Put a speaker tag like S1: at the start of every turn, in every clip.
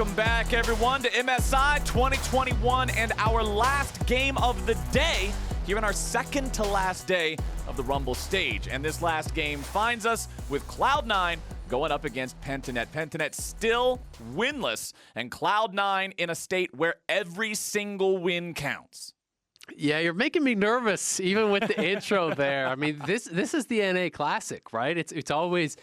S1: Welcome back, everyone, to MSI 2021 and our last game of the day here on our second to last day of the Rumble stage. And this last game finds us with Cloud9 going up against Pentanet. Pentanet still winless, and Cloud9 in a state where every single win counts.
S2: Yeah, you're making me nervous, even with the intro there. I mean, this is the NA Classic, right? It's always,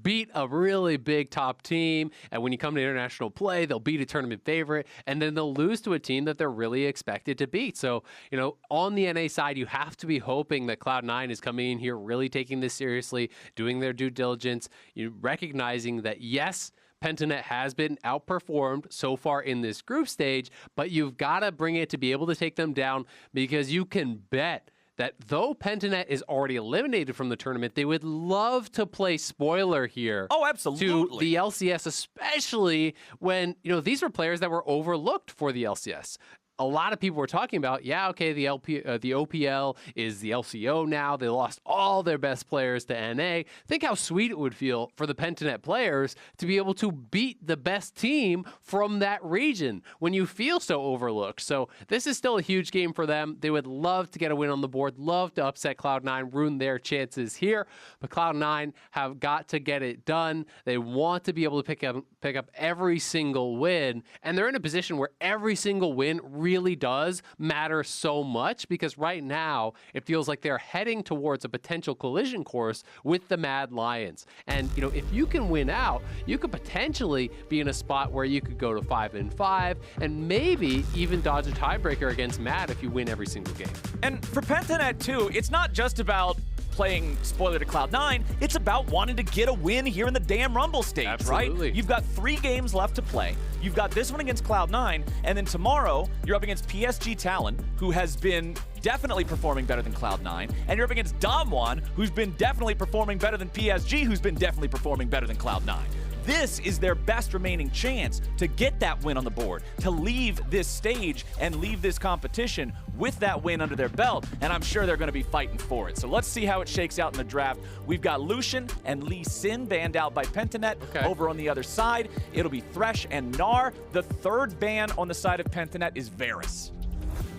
S2: beat a really big top team, and when you come to international play, they'll beat a tournament favorite, and then they'll lose to a team that they're really expected to beat. So, on the NA side, you have to be hoping that Cloud9 is coming in here, really taking this seriously, doing their due diligence, recognizing that, yes, Pentanet has been outperformed so far in this group stage, but you've got to bring it to be able to take them down, because you can bet that though Pentanet is already eliminated from the tournament, they would love to play spoiler here.
S1: Oh, absolutely.
S2: To the LCS, especially when, these were players that were overlooked for the LCS. A lot of people were talking about, yeah, okay, the OPL is the LCO now. They lost all their best players to NA. Think how sweet it would feel for the Pentanet players to be able to beat the best team from that region when you feel so overlooked. So this is still a huge game for them. They would love to get a win on the board, love to upset Cloud9, ruin their chances here. But Cloud9 have got to get it done. They want to be able to pick up every single win, and they're in a position where every single win really does matter so much, because right now it feels like they're heading towards a potential collision course with the Mad Lions. And if you can win out, you could potentially be in a spot where you could go to 5-5 and maybe even dodge a tiebreaker against Mad if you win every single game.
S1: And for Pentanet too, it's not just about playing spoiler to Cloud9, it's about wanting to get a win here in the damn Rumble stage,
S2: Absolutely.
S1: Right? You've got 3 games left to play. You've got this one against Cloud9, and then tomorrow you're up against PSG Talon, who has been definitely performing better than Cloud9, and you're up against Damwon, who's been definitely performing better than PSG, who's been definitely performing better than Cloud9. This is their best remaining chance to get that win on the board, to leave this stage and leave this competition with that win under their belt, and I'm sure they're going to be fighting for it. So let's see how it shakes out in the draft. We've got Lucian and Lee Sin banned out by Pentanet.
S2: Okay.
S1: Over on the other side, it'll be Thresh and Gnar. The third ban on the side of Pentanet is Varus.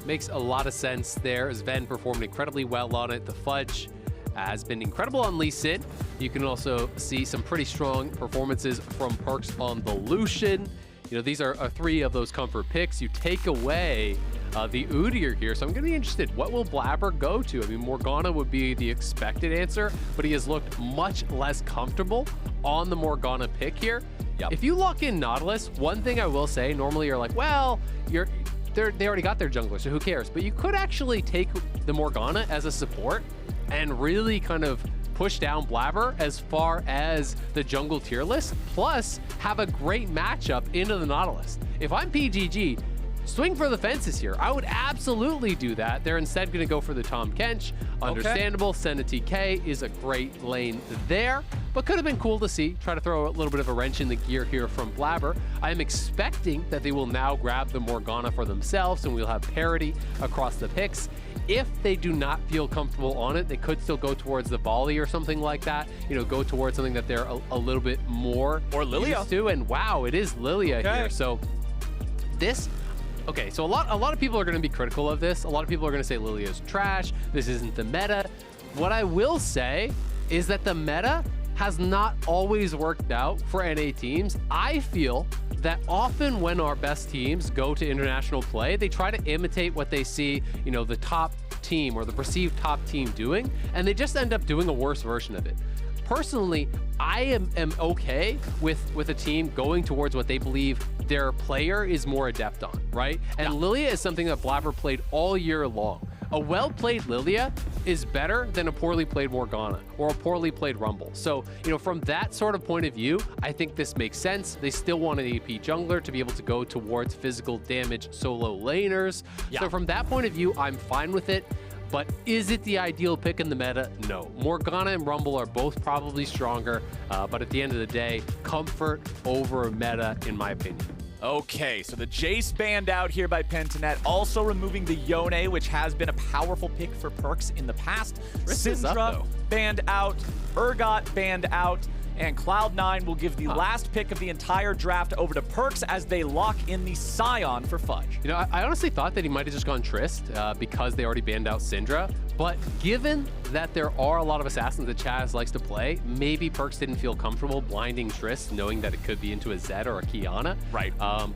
S2: Makes a lot of sense there. Zven performed incredibly well on it. The Fudge has been incredible on Lee Sin. You can also see some pretty strong performances from Perkz on the Lucian. These are 3 of those comfort picks. You take away the Udyr here, so I'm going to be interested. What will Blaber go to? I mean, Morgana would be the expected answer, but he has looked much less comfortable on the Morgana pick here.
S1: Yep.
S2: If you lock in Nautilus, one thing I will say, normally you're like, well, they already got their jungler, so who cares? But you could actually take the Morgana as a support and really kind of push down Blaber as far as the jungle tier list, plus have a great matchup into the Nautilus. If I'm PGG, swing for the fences here. I would absolutely do that. They're instead going to go for the Tahm Kench. Understandable. Okay. Senna TK is a great lane there, but could have been cool to see. Try to throw a little bit of a wrench in the gear here from Blaber. I am expecting that they will now grab the Morgana for themselves, and we'll have parity across the picks. If they do not feel comfortable on it, they could still go towards the volley or something like that. Go towards something that they're a little bit more
S1: or Lillia
S2: used to. And wow, it is Lillia here. So this. Okay, so a lot of people are going to be critical of this. A lot of people are going to say Lilia's trash. This isn't the meta. What I will say is that the meta has not always worked out for NA teams. I feel that often when our best teams go to international play, they try to imitate what they see, the top team or the perceived top team doing, and they just end up doing a worse version of it. Personally, I am okay with a team going towards what they believe their player is more adept on, right? And Lillia is something that Blaber played all year long. A well-played Lillia is better than a poorly played Morgana or a poorly played Rumble. So, from that sort of point of view, I think this makes sense. They still want an AP jungler to be able to go towards physical damage solo laners. Yeah. So from that point of view, I'm fine with it. But is it the ideal pick in the meta? No. Morgana and Rumble are both probably stronger, but at the end of the day, comfort over meta, in my opinion.
S1: Okay, so the Jace banned out here by Pentanet, also removing the Yone, which has been a powerful pick for Perkz in the past. Syndra banned out, Urgot banned out. And Cloud9 will give the last pick of the entire draft over to Perkz as they lock in the Sion for Fudge.
S2: You know, I honestly thought that he might have just gone Trist because they already banned out Syndra. But given that there are a lot of assassins that Chazz likes to play, maybe Perkz didn't feel comfortable blinding Trist, knowing that it could be into a Zed or a Qiyana.
S1: Right.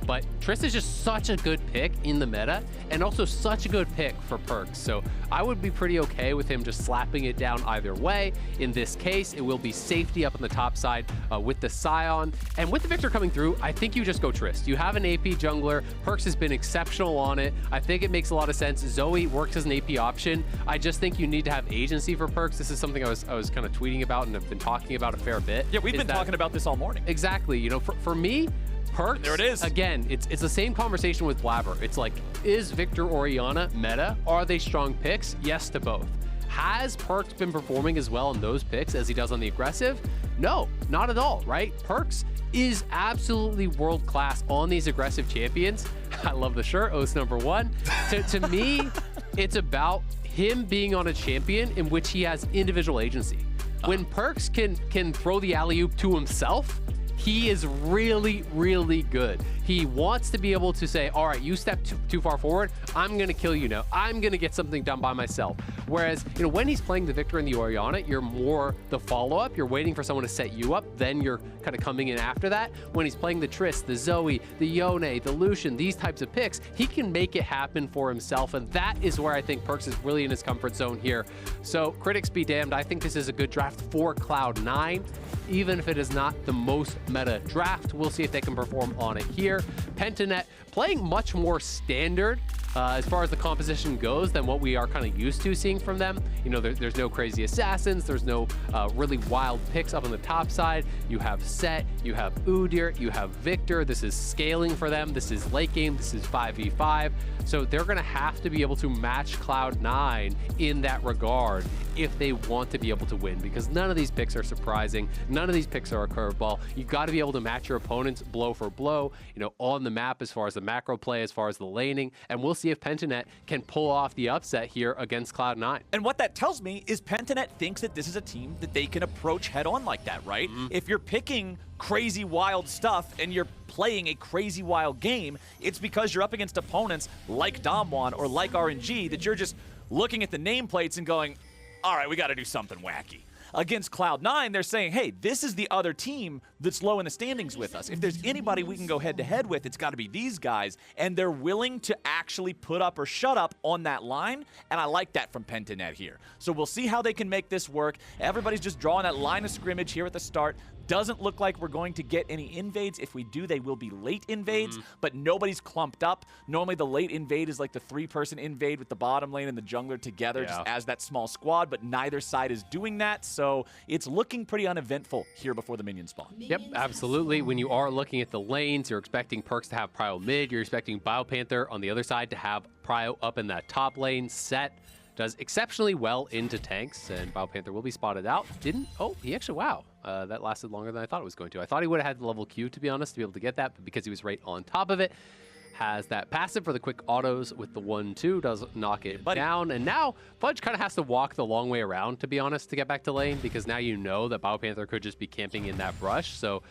S2: But Trist is just such a good pick in the meta, and also such a good pick for Perkz. So I would be pretty okay with him just slapping it down either way. In this case, it will be safety up on the top side with the Sion. And with the Viktor coming through, I think you just go Trist. You have an AP jungler. Perkz has been exceptional on it. I think it makes a lot of sense. Zoe works as an AP option. I just think you need to have agency for Perkz. This is something I was kind of tweeting about and have been talking about a fair bit.
S1: Yeah, we've been talking about this all morning.
S2: Exactly. You know, for me, Perkz,
S1: there it is.
S2: Again, it's the same conversation with Blaber. It's like, is Viktor or Iana meta? Are they strong picks? Yes to both. Has Perkz been performing as well on those picks as he does on the aggressive? No, not at all, right? Perkz is absolutely world-class on these aggressive champions. I love the shirt, Oath #1. To me, it's about him being on a champion in which he has individual agency. When Perkz can throw the alley-oop to himself, he is really, really good. He wants to be able to say, all right, you step too far forward, I'm gonna kill you now. I'm gonna get something done by myself. Whereas, you know, when he's playing the Viktor and the Orianna, you're more the follow-up. You're waiting for someone to set you up, then you're kind of coming in after that. When he's playing the Trist, the Zoe, the Yone, the Lucian, these types of picks, he can make it happen for himself, and that is where I think Perkz is really in his comfort zone here. So critics be damned, I think this is a good draft for Cloud9. Even if it is not the most meta draft, we'll see if they can perform on it here. Pentanet playing much more standard as far as the composition goes than what we are kind of used to seeing from them. You know, there's no crazy assassins, there's no really wild picks up on the top side. You have Sett, you have Udyr, you have Viktor. This is scaling for them. This is late game, this is 5v5. So they're gonna have to be able to match Cloud9 in that regard if they want to be able to win, because none of these picks are surprising. None of these picks are a curveball. You've got to be able to match your opponents blow for blow, you know, on the map as far as the macro play, as far as the laning, and we'll see if Pentanet can pull off the upset here against Cloud9.
S1: And what that tells me is Pentanet thinks that this is a team that they can approach head on like that, right? If you're picking crazy wild stuff and you're playing a crazy wild game, it's because you're up against opponents like Damwon or like RNG that you're just looking at the nameplates and going, all right, we got to do something wacky. Against Cloud9, they're saying, hey, this is the other team that's low in the standings with us. If there's anybody we can go head-to-head with, it's got to be these guys. And they're willing to actually put up or shut up on that line, and I like that from Pentanet here. So we'll see how they can make this work. Everybody's just drawing that line of scrimmage here at the start. Doesn't look like we're going to get any invades. If we do, they will be late invades, but nobody's clumped up. Normally the late invade is like the 3-person invade with the bottom lane and the jungler together just as that small squad, but neither side is doing that, so it's looking pretty uneventful here before the minion spawn.
S2: Yep, absolutely. When you are looking at the lanes, you're expecting Perkz to have Prio mid, you're expecting BioPanther on the other side to have Prio up in that top lane. Sett does exceptionally well into tanks, and BioPanther will be spotted out. He actually, wow. That lasted longer than I thought it was going to. I thought he would have had the level Q, to be honest, to be able to get that, but because he was right on top of it, has that passive for the quick autos with the 1-2, does knock it down, and now Fudge kind of has to walk the long way around, to be honest, to get back to lane, because now you know that BioPanther could just be camping in that brush, so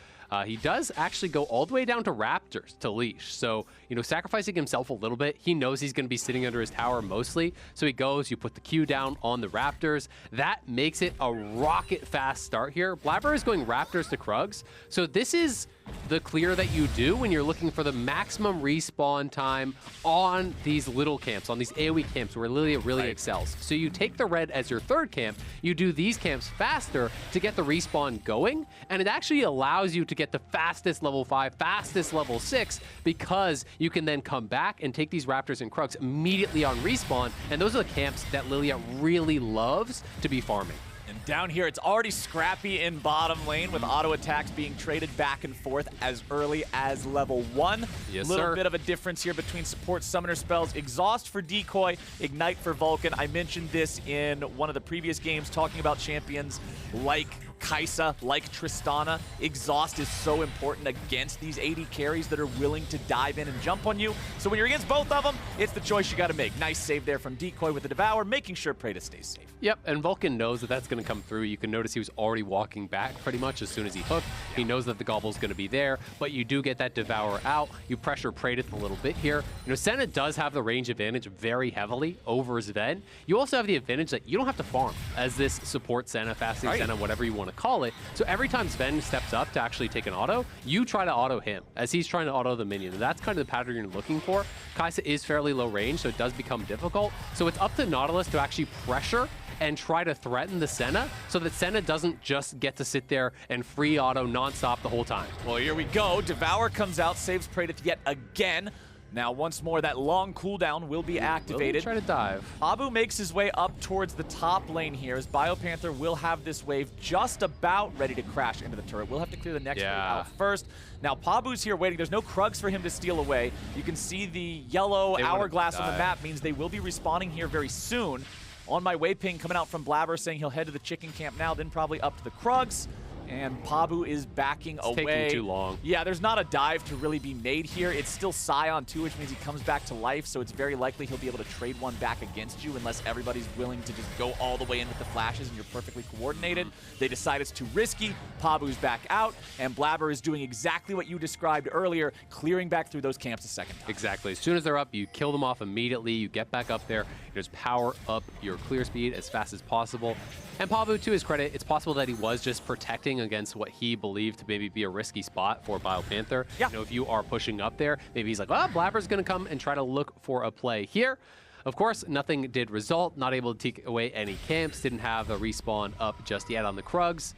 S2: he does actually go all the way down to Raptors to leash. So, you know, sacrificing himself a little bit. He knows he's going to be sitting under his tower mostly. So he goes, you put the Q down on the Raptors. That makes it a rocket fast start here. Blaber is going Raptors to Krugs. So this is the clear that you do when you're looking for the maximum respawn time on these little camps, on these AoE camps where Lillia really excels. So you take the red as your third camp, you do these camps faster to get the respawn going, and it actually allows you to get the fastest level 5, fastest level 6, because you can then come back and take these Raptors and Krugs immediately on respawn, and those are the camps that Lillia really loves to be farming.
S1: And down here, it's already scrappy in bottom lane with auto attacks being traded back and forth as early as level 1.
S2: Yes,
S1: Little bit of a difference here between support summoner spells. Exhaust for Decoy, Ignite for Vulcan. I mentioned this in one of the previous games talking about champions like Kai'Sa, like Tristana. Exhaust is so important against these AD carries that are willing to dive in and jump on you. So when you're against both of them, it's the choice you got to make. Nice save there from Decoy with the Devour, making sure Praedyth stays safe.
S2: Yep, and Vulcan knows that that's going to come through. You can notice he was already walking back pretty much as soon as he hooked. He knows that the Gobble's going to be there, but you do get that Devour out. You pressure Praedyth a little bit here. You know, Senna does have the range advantage very heavily over Zven. You also have the advantage that you don't have to farm as this support Senna, fasting Senna, whatever you want to call it. So every time Zven steps up to actually take an auto, you try to auto him as he's trying to auto the minion. And that's kind of the pattern you're looking for. Kai'Sa is fairly low range, so it does become difficult. So it's up to Nautilus to actually pressure and try to threaten the Senna so that Senna doesn't just get to sit there and free auto nonstop the whole time.
S1: Well, here we go. Devour comes out, saves Praedyth yet again. Now, once more, that long cooldown will be activated.
S2: Try to dive.
S1: Pabu makes his way up towards the top lane here as BioPanther will have this wave just about ready to crash into the turret. We'll have to clear the next wave out first. Now, Pabu's here waiting. There's no Krugs for him to steal away. You can see the yellow hourglass on the map means they will be respawning here very soon. On my way ping coming out from Blaber saying he'll head to the chicken camp now, then probably up to the Krugs. And Pabu is backing away.
S2: Taking too long.
S1: Yeah, there's not a dive to really be made here. It's still Sion too, which means he comes back to life, so it's very likely he'll be able to trade one back against you unless everybody's willing to just go all the way in with the flashes and you're perfectly coordinated. They decide it's too risky. Pabu's back out, and Blaber is doing exactly what you described earlier, clearing back through those camps a second time.
S2: Exactly. As soon as they're up, you kill them off immediately. You get back up there. You just power up your clear speed as fast as possible. And Pabu, to his credit, it's possible that he was just protecting against what he believed to maybe be a risky spot for BioPanther.
S1: Yeah.
S2: You know, if you are pushing up there, maybe he's like, well, Blaber's going to come and try to look for a play here. Of course, nothing did result. Not able to take away any camps. Didn't have a respawn up just yet on the Krugs.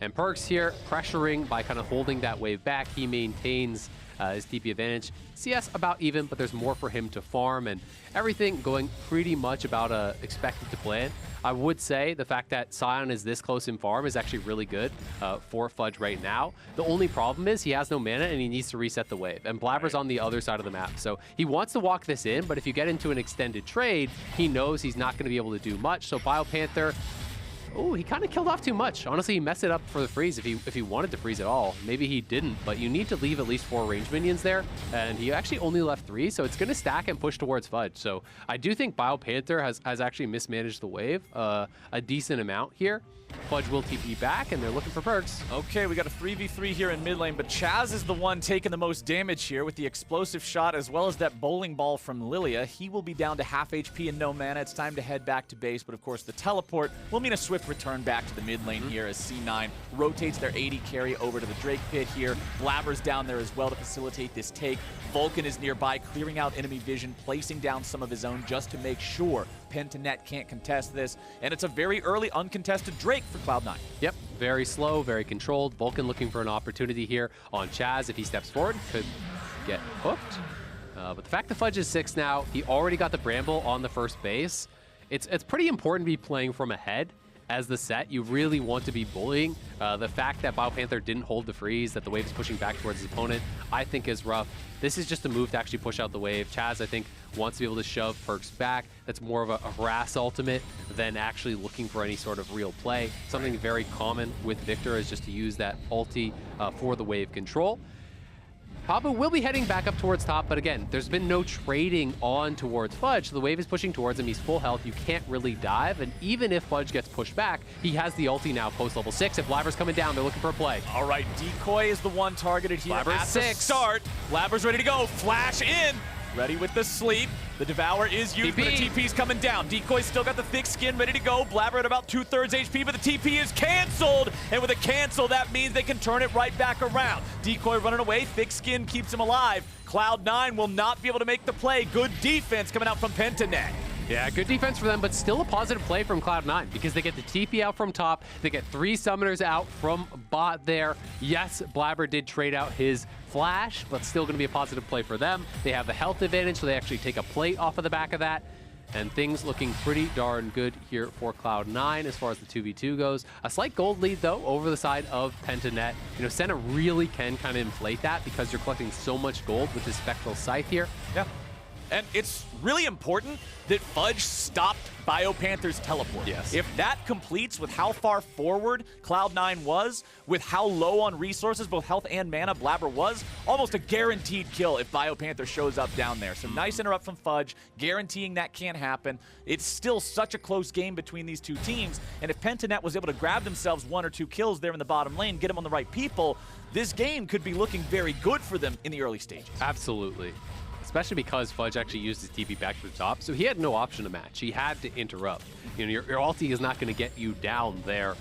S2: And Perkz here pressuring by kind of holding that wave back. He maintains his TP advantage. CS about even, but there's more for him to farm, and everything going pretty much about expected to plan. I would say the fact that Sion is this close in farm is actually really good for Fudge right now. The only problem is he has no mana and he needs to reset the wave, and Blaber's on the other side of the map. So he wants to walk this in, but if you get into an extended trade, he knows he's not going to be able to do much. So BioPanther, oh, he kind of killed off too much. Honestly, he messed it up for the freeze if he wanted to freeze at all. Maybe he didn't, but you need to leave at least 4 range minions there, and he actually only left 3, so it's going to stack and push towards Fudge. So I do think BioPanther has actually mismanaged the wave a decent amount here. Fudge will TP back, and they're looking for Perkz.
S1: Okay, we got a 3v3 here in mid lane, but Chazz is the one taking the most damage here with the explosive shot as well as that bowling ball from Lillia. He will be down to half HP and no mana. It's time to head back to base, but of course the teleport will mean a swift return back to the mid lane here as C9 rotates their AD carry over to the Drake pit here. Blaber's down there as well to facilitate this take. Vulcan is nearby, clearing out enemy vision, placing down some of his own just to make sure Pen to Net can't contest this, and it's a very early uncontested Drake for Cloud9.
S2: Yep, very slow, very controlled. Vulcan looking for an opportunity here on Chazz. If he steps forward, could get hooked. But the fact that Fudge is 6 now, he already got the Bramble on the first base. It's pretty important to be playing from ahead. As the Sett, you really want to be bullying. The fact that BioPanther didn't hold the freeze, that the wave is pushing back towards his opponent, I think is rough. This is just a move to actually push out the wave. Chazz, I think, wants to be able to shove Perkz back. That's more of a harass ultimate than actually looking for any sort of real play. Something very common with Viktor is just to use that ulti for the wave control. Pabu will be heading back up towards top, but again, there's been no trading on towards Fudge. The wave is pushing towards him. He's full health. You can't really dive, and even if Fudge gets pushed back, he has the ulti now post level 6. If Blaber's coming down, they're looking for a play.
S1: All right, Decoy is the one targeted here
S2: Blaber's
S1: at the start. Blaber's ready to go. Flash in. Ready with the sleep. The Devour is used, but the TP's coming down. Decoy's still got the thick skin ready to go. Blaber at about 2/3 HP, but the TP is canceled. And with a cancel, that means they can turn it right back around. Decoy running away. Thick skin keeps him alive. Cloud9 will not be able to make the play. Good defense coming out from Pen to Net.
S2: Yeah, good defense for them, but still a positive play from Cloud9 because they get the TP out from top. They get 3 summoners out from bot there. Yes, Blaber did trade out his flash, but still going to be a positive play for them. They have the health advantage, so they actually take a plate off of the back of that. And things looking pretty darn good here for Cloud9 as far as the 2v2 goes. A slight gold lead, though, over the side of Pen to Net. You know, Senna really can kind of inflate that because you're collecting so much gold with this Spectral Scythe here.
S1: Yeah. And it's really important that Fudge stopped BioPanther's teleport.
S2: Yes.
S1: If that completes with how far forward Cloud9 was, with how low on resources, both health and mana, Blaber was, almost a guaranteed kill if BioPanther shows up down there. So nice interrupt from Fudge, guaranteeing that can't happen. It's still such a close game between these two teams, and if Pentanet was able to grab themselves 1 or 2 kills there in the bottom lane, get them on the right people, this game could be looking very good for them in the early stages. Absolutely.
S2: Especially because Fudge actually used his TP back to the top, so he had no option to match. He had to interrupt. You know, your ulti is not going to get you down there.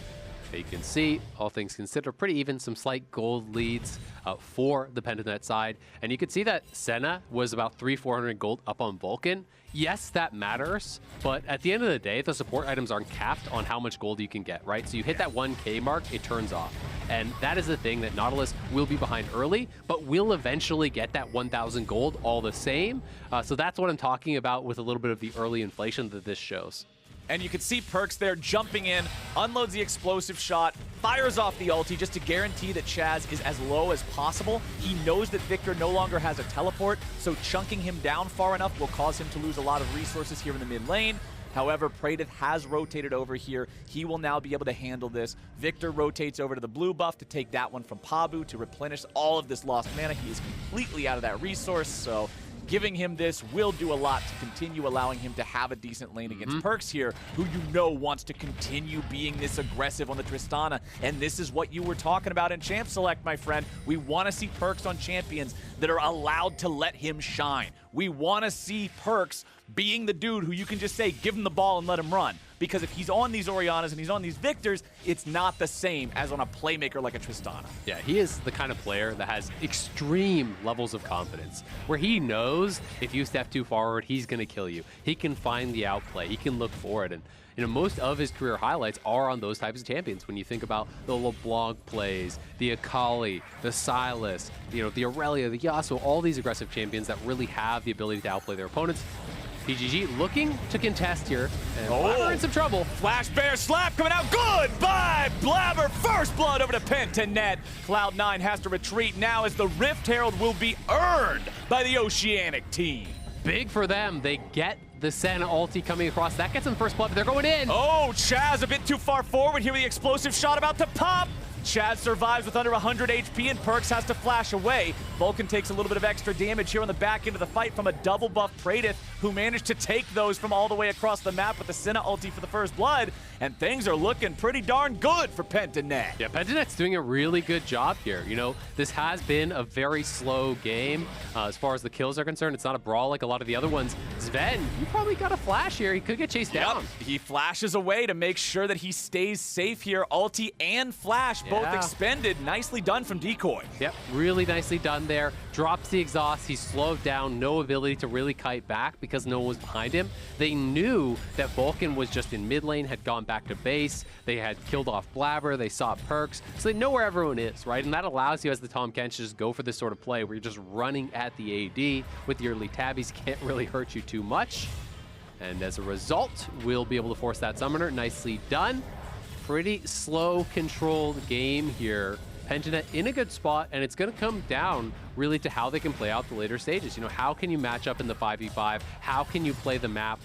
S2: You can see, all things considered, pretty even, some slight gold leads for the Pentanet side. And you can see that Senna was about 300-400 gold up on Vulcan. Yes, that matters, but at the end of the day, the support items aren't capped on how much gold you can get, right? So you hit that 1K mark, it turns off. And that is the thing that Nautilus will be behind early, but will eventually get that 1,000 gold all the same. So that's what I'm talking about with a little bit of the early inflation that this shows.
S1: And you can see Perkz there jumping in, unloads the explosive shot, fires off the ulti just to guarantee that Chazz is as low as possible. He knows that Viktor no longer has a teleport, so chunking him down far enough will cause him to lose a lot of resources here in the mid lane. However, Praedyth has rotated over here. He will now be able to handle this. Viktor rotates over to the blue buff to take that one from Pabu to replenish all of this lost mana. He is completely out of that resource, so giving him this will do a lot to continue allowing him to have a decent lane against Perkz here, who you know wants to continue being this aggressive on the Tristana. And this is what you were talking about in Champ Select, my friend. We want to see Perkz on champions that are allowed to let him shine. We want to see Perkz being the dude who you can just say, give him the ball and let him run. Because if he's on these Oriannas and he's on these Victors, it's not the same as on a playmaker like a Tristana.
S2: Yeah, he is the kind of player that has extreme levels of confidence, where he knows if you step too forward, he's going to kill you. He can find the outplay. He can look for it. And you know, most of his career highlights are on those types of champions. When you think about the LeBlanc plays, the Akali, the Sylas, you know, the Aurelia, the Yasuo, all these aggressive champions that really have the ability to outplay their opponents. PGG looking to contest here, and Blaber in some trouble.
S1: Flash Bear slap coming out. Goodbye, Blaber. First blood over to Pentanet. Cloud9 has to retreat now as the Rift Herald will be earned by the Oceanic team.
S2: Big for them. They get the Senna ulti coming across. That gets them first blood, but they're going in.
S1: Oh, Chazz a bit too far forward here with the explosive shot about to pop. Chazz survives with under 100 HP, and Perkz has to flash away. Vulcan takes a little bit of extra damage here on the back end of the fight from a double buff Praedyth, who managed to take those from all the way across the map with the Senna ulti for the first blood, and things are looking pretty darn good for Pentanet.
S2: Yeah, Pentanet's doing a really good job here. You know, this has been a very slow game as far as the kills are concerned. It's not a brawl like a lot of the other ones. Zven, you probably got a flash here. He could get chased down.
S1: He flashes away to make sure that he stays safe here. Ulti and flash both expended. Nicely done from Decoy.
S2: Yep, really nicely done there. Drops the exhaust. He's slowed down. No ability to really kite back because no one was behind him. They knew that Vulcan was just in mid lane, had gone back to base. They had killed off Blaber. They saw Perkz. So they know where everyone is, right? And that allows you as the Tahm Kench to just go for this sort of play where you're just running at the AD with your early tabbies. Can't really hurt you too much. And as a result, we'll be able to force that summoner. Nicely done. Pretty slow, controlled game here. Pentanet in a good spot, and it's going to come down really to how they can play out the later stages. You know, how can you match up in the 5v5? How can you play the map?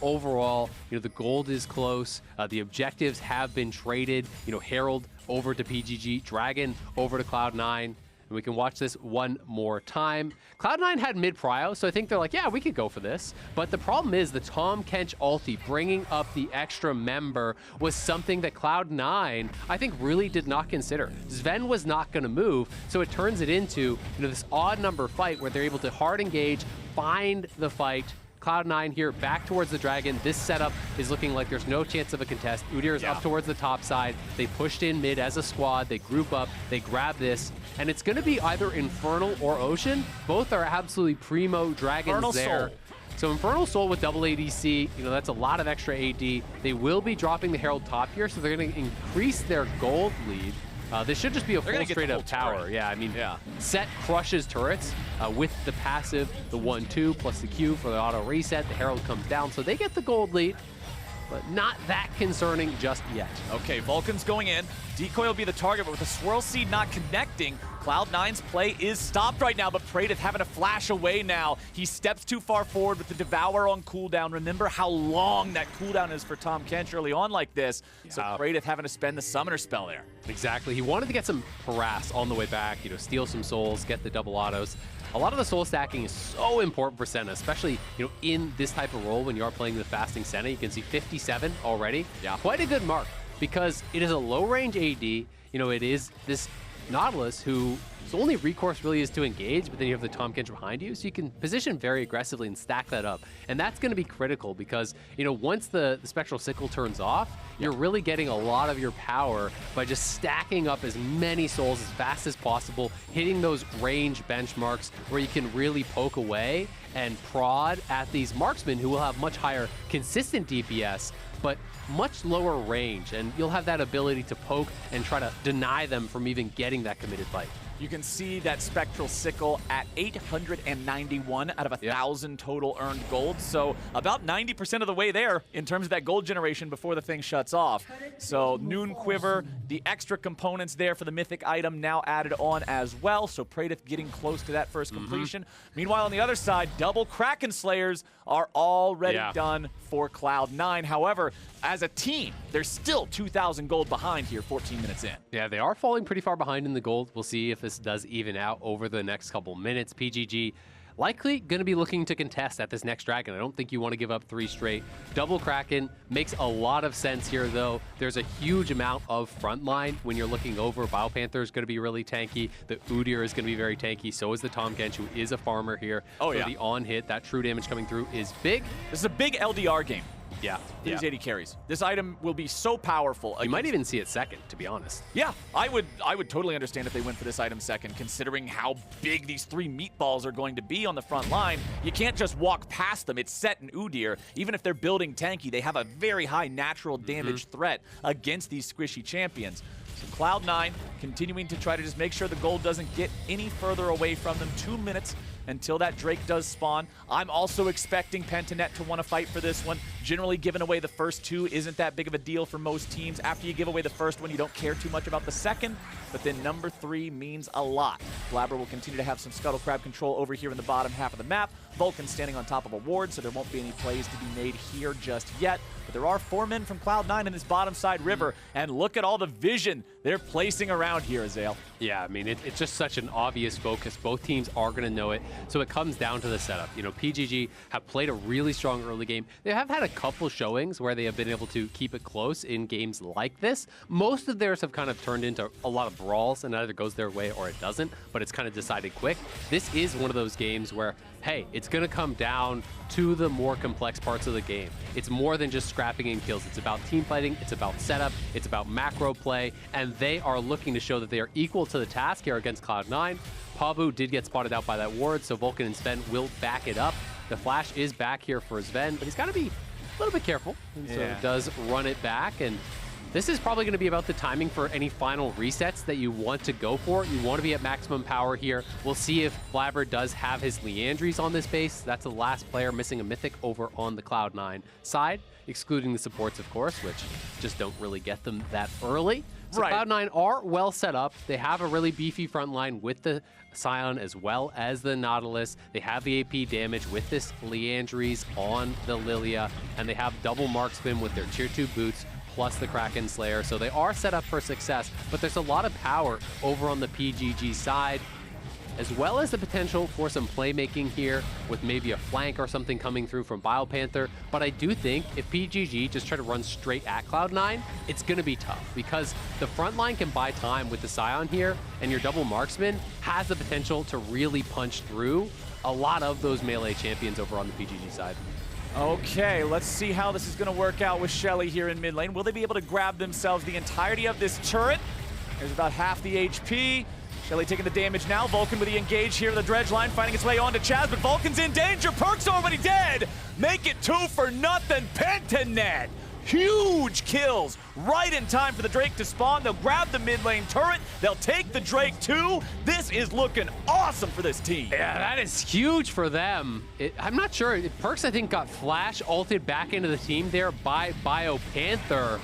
S2: Overall, you know, the gold is close. The objectives have been traded. You know, Herald over to PGG, Dragon over to Cloud9. And we can watch this one more time. Cloud9 had mid-prio, so I think they're like, yeah, we could go for this. But the problem is the Tahm Kench ulti, bringing up the extra member, was something that Cloud9, I think, really did not consider. Zven was not going to move, so it turns it into, you know, this odd number fight where they're able to hard engage, find the fight. Cloud9 here back towards the Dragon. This setup is looking like there's no chance of a contest. Udyr is up towards the top side. They pushed in mid as a squad. They group up. They grab this. And it's going to be either Infernal or Ocean. Both are absolutely primo dragons
S1: Infernal
S2: there.
S1: Soul.
S2: So Infernal Soul with double ADC, you know, that's a lot of extra AD. They will be dropping the Herald top here, so they're going to increase their gold lead. This should just be a full straight-up tower.
S1: Turret.
S2: Yeah, I mean, Sett crushes turrets with the passive, the 1-2 plus the Q for the auto reset. The Herald comes down, so they get the gold lead, but not that concerning just yet.
S1: Okay, Vulcan's going in. Decoy will be the target, but with the Swirl Seed not connecting, Cloud9's play is stopped right now, but Praedyth having to flash away now. He steps too far forward with the Devour on cooldown. Remember how long that cooldown is for Tahm Kench early on like this. Yeah. So Praedyth having to spend the summoner spell there.
S2: Exactly. He wanted to get some harass on the way back, you know, steal some souls, get the double autos. A lot of the soul stacking is so important for Senna, especially, you know, in this type of role when you are playing the fasting Senna. You can see 57 already. Yeah. Quite a good mark because it is a low range AD. You know, it is this Nautilus whose only recourse really is to engage, but then you have the Tahm Kench behind you, so you can position very aggressively and stack that up. And that's going to be critical because, you know, once the Spectral Sickle turns off, you're really getting a lot of your power by just stacking up as many souls as fast as possible, hitting those range benchmarks where you can really poke away and prod at these marksmen who will have much higher consistent DPS, but much lower range, and you'll have that ability to poke and try to deny them from even getting that committed fight.
S1: You can see that Spectral Sickle at 891 out of 1,000 total earned gold. So about 90% of the way there in terms of that gold generation before the thing shuts off. So Noon Quiver, the extra components there for the mythic item now added on as well. So Praedyth getting close to that first completion. Meanwhile, on the other side, double Kraken Slayers are already done for Cloud9. However, as a team, they're still 2,000 gold behind here 14 minutes in.
S2: Yeah, they are falling pretty far behind in the gold. We'll see if this does even out over the next couple minutes. PGG likely going to be looking to contest at this next dragon. I don't think you want to give up 3 straight. Double Kraken makes a lot of sense here, though. There's a huge amount of frontline when you're looking over. BioPanther is going to be really tanky. The Udyr is going to be very tanky. So is the Tahm Kench, who is a farmer here. So the on-hit, that true damage coming through is big.
S1: This is a big LDR game.
S2: Yeah.
S1: These AD carries. This item will be so powerful.
S2: You might even see it second, to be honest.
S1: Yeah, I would totally understand if they went for this item second, considering how big these 3 meatballs are going to be on the front line. You can't just walk past them. It's Sett and Udyr. Even if they're building tanky, they have a very high natural damage threat against these squishy champions. So Cloud9 continuing to try to just make sure the gold doesn't get any further away from them. 2 minutes until that Drake does spawn. I'm also expecting Pentanet to want to fight for this one. Generally, giving away the first 2 isn't that big of a deal for most teams. After you give away the first one, you don't care too much about the second, but then number 3 means a lot. Blaber will continue to have some Scuttle Crab control over here in the bottom half of the map. Vulcan standing on top of a ward, so there won't be any plays to be made here just yet. But there are 4 men from Cloud9 in this bottom side river, and look at all the vision they're placing around here, Azael.
S2: Yeah, I mean, it's just such an obvious focus. Both teams are going to know it, so it comes down to the setup. You know, PGG have played a really strong early game. They have had a couple showings where they have been able to keep it close in games like this. Most of theirs have kind of turned into a lot of brawls, and it either goes their way or it doesn't, but it's kind of decided quick. This is one of those games where, hey, it's going to come down to the more complex parts of the game. It's more than just scrapping in kills. It's about team fighting, it's about setup, it's about macro play, and they are looking to show that they are equal to the task here against Cloud9. Pabu did get spotted out by that ward, so Vulcan and Zven will back it up. The flash is back here for Zven, but he's got to be a little bit careful. And so it does run it back, and this is probably going to be about the timing for any final resets that you want to go for. You want to be at maximum power here. We'll see if Blaber does have his Leandries on this base. That's the last player missing a mythic over on the Cloud9 side, excluding the supports, of course, which just don't really get them that early. So Cloud9 are well set up. They have a really beefy front line with the Sion as well as the Nautilus. They have the AP damage with this Leandries on the Lillia, and they have double marksman with their tier 2 boots plus the Kraken Slayer. So they are set up for success, but there's a lot of power over on the PGG side, as well as the potential for some playmaking here with maybe a flank or something coming through from BioPanther. But I do think if PGG just try to run straight at Cloud9, it's going to be tough because the front line can buy time with the Sion here, and your double marksman has the potential to really punch through a lot of those melee champions over on the PGG side.
S1: Okay, let's see how this is going to work out with Shelly here in mid lane. Will they be able to grab themselves the entirety of this turret? There's about half the HP. Shelly taking the damage now. Vulcan with the engage here in the dredge line, finding its way onto Chazz, but Vulcan's in danger. Perkz already dead. Make it 2 for nothing. Pentanet. Huge kills right in time for the Drake to spawn. They'll grab the mid lane turret. They'll take the Drake too. This is looking awesome for this team.
S2: Yeah, that is huge for them. I'm not sure. Perkz, I think, got flash ulted back into the team there by BioPanther.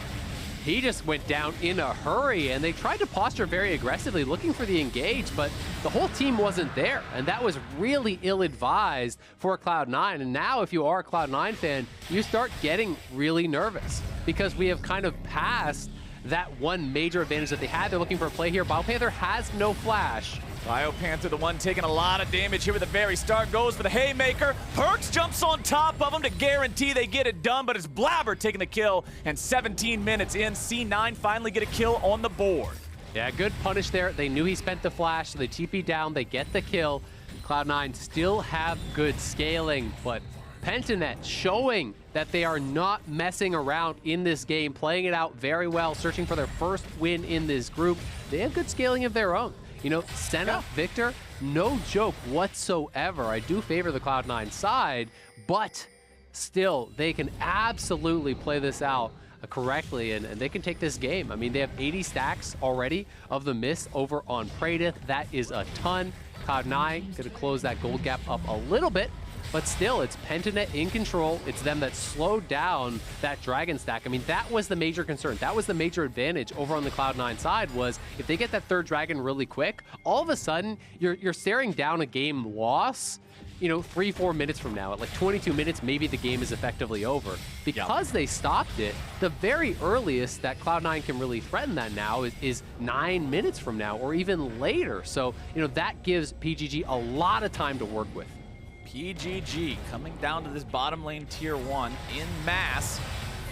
S2: he just went down in a hurry, and they tried to posture very aggressively, looking for the engage, but the whole team wasn't there, and that was really ill-advised for Cloud9. And now, if you are a Cloud9 fan, you start getting really nervous because we have kind of passed that one major advantage that they had. They're looking for a play here. BioPanther has no flash.
S1: BioPanther, the one taking a lot of damage here at the very start, goes for the haymaker. Perkz jumps on top of him to guarantee they get it done, but it's Blaber taking the kill, and 17 minutes in, C9 finally get a kill on the board.
S2: Yeah, good punish there. They knew he spent the flash, so they TP down, they get the kill. Cloud9 still have good scaling, but Pentanet showing that they are not messing around in this game, playing it out very well, searching for their first win in this group. They have good scaling of their own. You know, Senna, Viktor, no joke whatsoever. I do favor the Cloud9 side, but still, they can absolutely play this out correctly, and they can take this game. I mean, they have 80 stacks already of the miss over on Praedyth. That is a ton. Cloud9 going to close that gold gap up a little bit, but still, it's Pentanet in control. It's them that slowed down that Dragon stack. I mean, that was the major concern. That was the major advantage over on the Cloud9 side, was if they get that third Dragon really quick, all of a sudden, you're staring down a game loss, you know, 3-4 minutes from now. At like 22 minutes, maybe the game is effectively over. Because they stopped it, the very earliest that Cloud9 can really threaten that now is 9 minutes from now, or even later. So, you know, that gives PGG a lot of time to work with.
S1: PGG coming down to this bottom lane tier 1 in mass.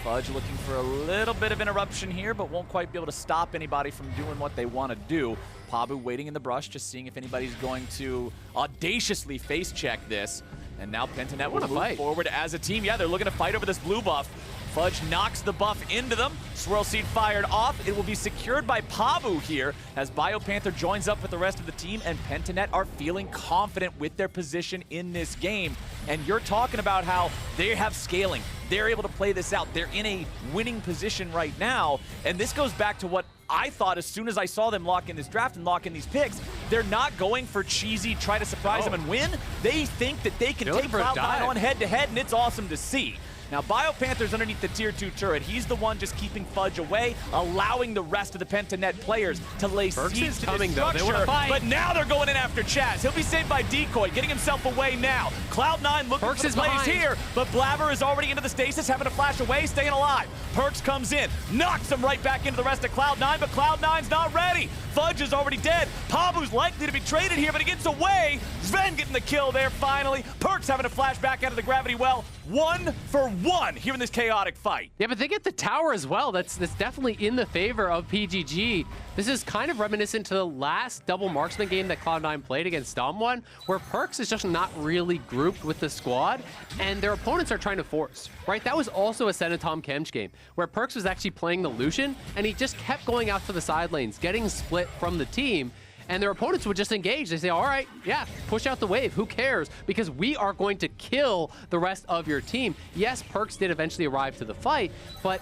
S1: Fudge looking for a little bit of interruption here, but won't quite be able to stop anybody from doing what they want to do. Pabu waiting in the brush, just seeing if anybody's going to audaciously face check this. And now Pentanet will move forward as a team. Yeah, they're looking to fight over this blue buff. Fudge knocks the buff into them. Swirl Seed fired off. It will be secured by Pabu here as BioPanther joins up with the rest of the team, and Pentanet are feeling confident with their position in this game. And you're talking about how they have scaling. They're able to play this out. They're in a winning position right now. And this goes back to what I thought as soon as I saw them lock in this draft and lock in these picks. They're not going for cheesy, try to surprise them and win. They think that they can take Cloud9 on head-to-head, and it's awesome to see. Now, BioPanther's underneath the tier 2 turret. He's the one just keeping Fudge away, allowing the rest of the Pentanet players to lay siege to this structure. But now they're going in after Chazz. He'll be saved by Decoy, getting himself away now. Cloud9 looking for the plays here, but Blaber is already into the stasis, having to flash away, staying alive. Perkz comes in, knocks him right back into the rest of Cloud9, but Cloud9's not ready. Fudge is already dead. Pabu's likely to be traded here, but he gets away. Zven getting the kill there finally. Perkz having to flash back out of the gravity well. 1 for 1 here in this chaotic fight.
S2: Yeah, but they get the tower as well. That's definitely in the favor of PGG. This is kind of reminiscent to the last double marksman game that Cloud9 played against Damwon, where Perkz is just not really grouped with the squad, and their opponents are trying to force, right? That was also a Senna Tahm Kench game, where Perkz was actually playing the Lucian, and he just kept going out to the side lanes, getting split from the team, and their opponents would just engage. They say, all right, yeah, push out the wave. Who cares? Because we are going to kill the rest of your team. Yes, Perkz did eventually arrive to the fight, but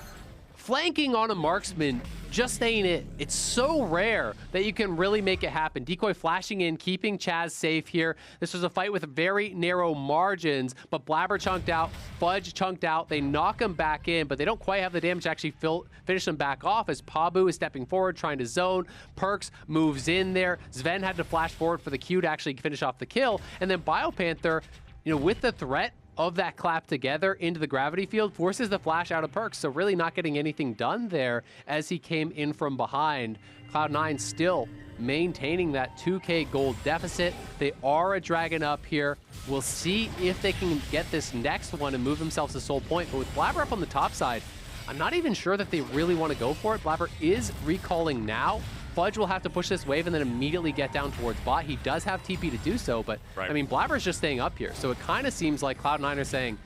S2: flanking on a marksman just ain't it. It's so rare that you can really make it happen. Decoy flashing in, keeping Chazz safe here. This was a fight with very narrow margins, but Blaber chunked out, Fudge chunked out. They knock him back in, but they don't quite have the damage to actually finish him back off as Pabu is stepping forward, trying to zone. Perkz moves in there. Zven had to flash forward for the Q to actually finish off the kill. And then BioPanther, you know, with the threat of that clap together into the gravity field, forces the flash out of Perkz, so really not getting anything done there as he came in from behind. Cloud9 still maintaining that 2K gold deficit. They are a dragon up here. We'll see if they can get this next one and move themselves to Soul Point, but with Blaber up on the top side, I'm not even sure that they really want to go for it. Blaber is recalling now. Fudge will have to push this wave and then immediately get down towards bot. He does have TP to do so, but I mean, Blaber's just staying up here. So it kind of seems like Cloud9 are saying,